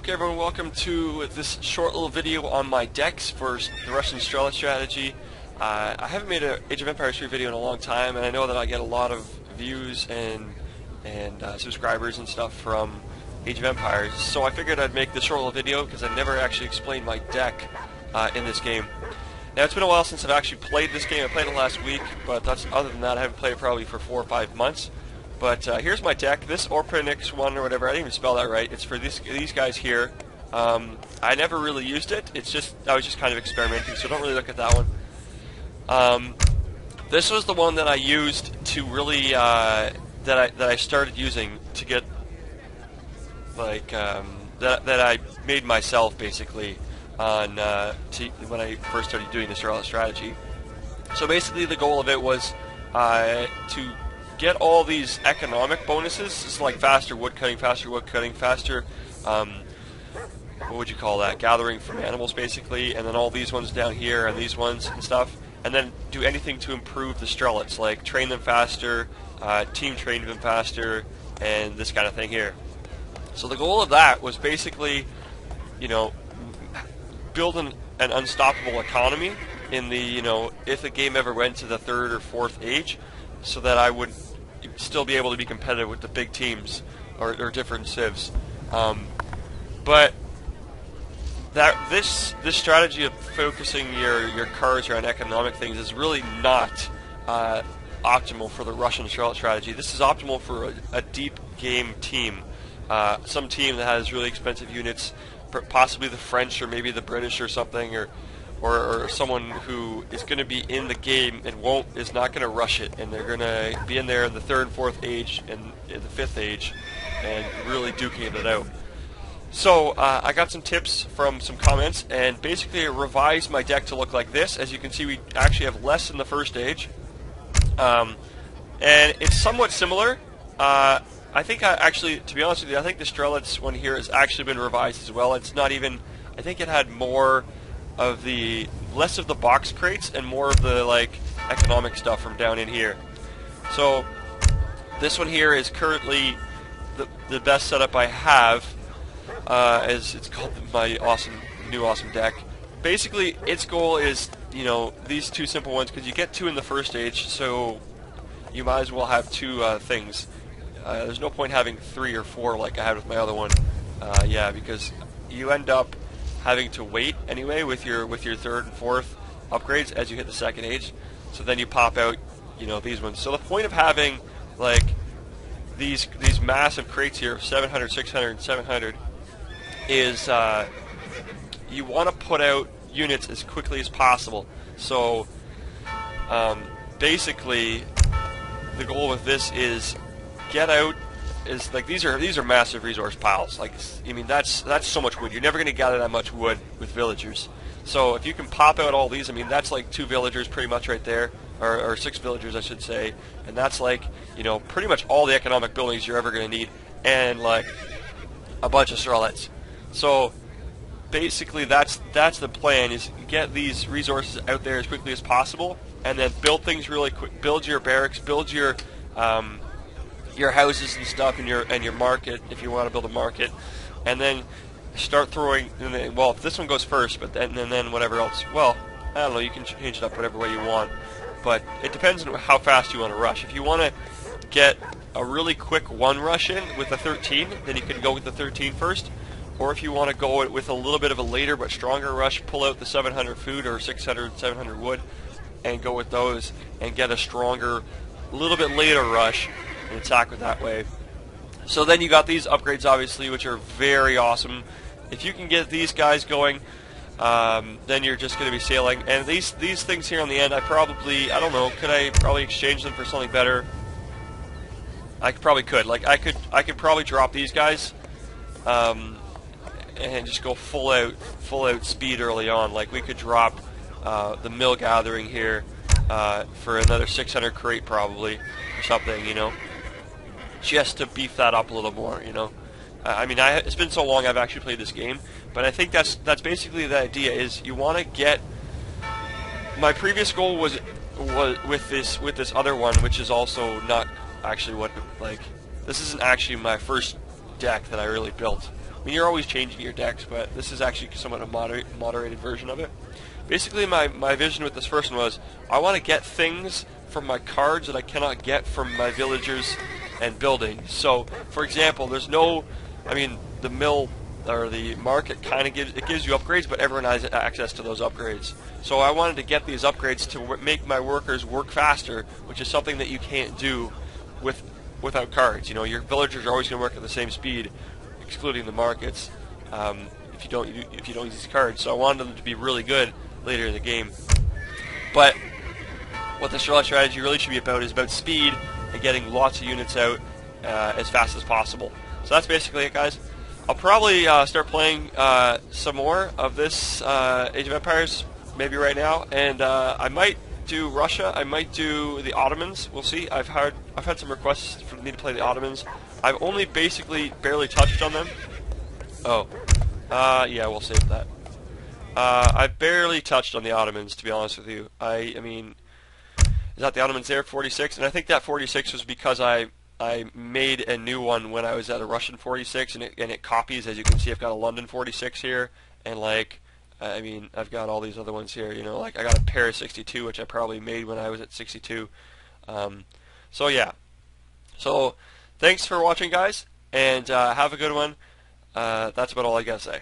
Okay everyone, welcome to this short little video on my decks for the Russian Strelet strategy. I haven't made an Age of Empires 3 video in a long time, and I know that I get a lot of views and subscribers and stuff from Age of Empires, so I figured I'd make this short little video because I've never actually explained my deck in this game. Now it's been a while since I've actually played this game. I played it last week, but other than that I haven't played it probably for 4 or 5 months. But here's my deck. This Orpinix one or whatever, I didn't even spell that right. It's for these guys here. I never really used it. I was just kind of experimenting, so don't really look at that one. This was the one that I used to really that I started using to get like that I made myself basically on when I first started doing the Strelet strategy. So basically, the goal of it was to get all these economic bonuses. It's like faster woodcutting, faster what would you call that? Gathering from animals, basically, and then all these ones down here and these ones and stuff, and then do anything to improve the Strelets, like train them faster, team train them faster, and this kind of thing here. So the goal of that was basically, you know, build an unstoppable economy in the, you know, if the game ever went to the 3rd or 4th age, so that I would still be able to be competitive with the big teams or different civs. But this strategy of focusing your cards around economic things is really not optimal for the Russian Strelet strategy. This is optimal for a deep game team, some team that has really expensive units, possibly the French or maybe the British or something, or someone who is going to be in the game and is not going to rush it, and they're going to be in there in the 3rd and 4th age and in the 5th age and really duking it out. So I got some tips from some comments, and basically I revised my deck to look like this. As you can see, we actually have less in the 1st age, and it's somewhat similar. I think actually, to be honest with you, I think the Strelets one here has actually been revised as well. It's not even, I think it had less of the box crates and more of the like economic stuff from down in here. So this one here is currently the best setup I have, as it's called my new awesome deck. Basically, its goal is, you know, these 2 simple ones, because you get 2 in the 1st age, so you might as well have 2 things. There's no point having 3 or 4 like I had with my other one. Yeah, because you end up having to wait anyway with your 3rd and 4th upgrades as you hit the 2nd age. So then you pop out, you know, these ones. So the point of having like these massive crates here of 700, 600, and 700 is you want to put out units as quickly as possible. So basically, the goal with this is get out. Is like these are massive resource piles. Like, I mean, that's so much wood. You're never going to gather that much wood with villagers. So if you can pop out all these, I mean, that's like 2 villagers pretty much right there, or 6 villagers I should say, and that's like, you know, pretty much all the economic buildings you're ever going to need, and like a bunch of Strelets. So basically, that's the plan: is get these resources out there as quickly as possible, and then build things really quick. Build your barracks, build your houses and stuff, and your market if you want to build a market, and then start throwing. Well, if this one goes first, but then whatever else. Well, I don't know. You can change it up whatever way you want, but it depends on how fast you want to rush. If you want to get a really quick 1 rush in with a 13, then you can go with the 13 first. Or if you want to go with a little bit of a later but stronger rush, pull out the 700 food or 600, 700 wood, and go with those and get a stronger, little bit later rush and attack with that way. So then you got these upgrades, obviously, which are very awesome. If you can get these guys going, then you're just going to be sailing. And these things here on the end, I don't know, could I probably exchange them for something better? I probably could. Like I could probably drop these guys, and just go full out speed early on. Like we could drop the mill gathering here for another 600 crate probably, or something, you know, just to beef that up a little more, you know. I mean, it's been so long I've actually played this game, but I think that's basically the idea. Is you want to get. My previous goal was with this other one, which is also not actually what, like, this isn't actually my first deck that I really built. I mean, you're always changing your decks, but this is actually somewhat a moderated version of it. Basically, my vision with this first one was, I want to get things from my cards that I cannot get from my villagers and buildings. So, for example, there's no, I mean, the mill or the market kind of gives you upgrades, but everyone has access to those upgrades. So I wanted to get these upgrades to make my workers work faster, which is something that you can't do without cards. You know, your villagers are always going to work at the same speed, excluding the markets, if you don't use these cards. So I wanted them to be really good later in the game. But what the Strelet strategy really should be about is about speed and getting lots of units out as fast as possible. So that's basically it, guys. I'll probably start playing some more of this Age of Empires, maybe right now, and I might do Russia. I might do the Ottomans. We'll see. I've had some requests for me to play the Ottomans. I've only basically barely touched on them. Oh, yeah, we'll save that. I've barely touched on the Ottomans, to be honest with you. I mean, is that the Ottomans there, 46? And I think that 46 was because I made a new one when I was at a Russian 46, and it copies. As you can see, I've got a London 46 here, and like, I mean, I've got all these other ones here. You know, like I got a Paris 62, which I probably made when I was at 62. So yeah. So thanks for watching, guys, and have a good one. That's about all I gotta say.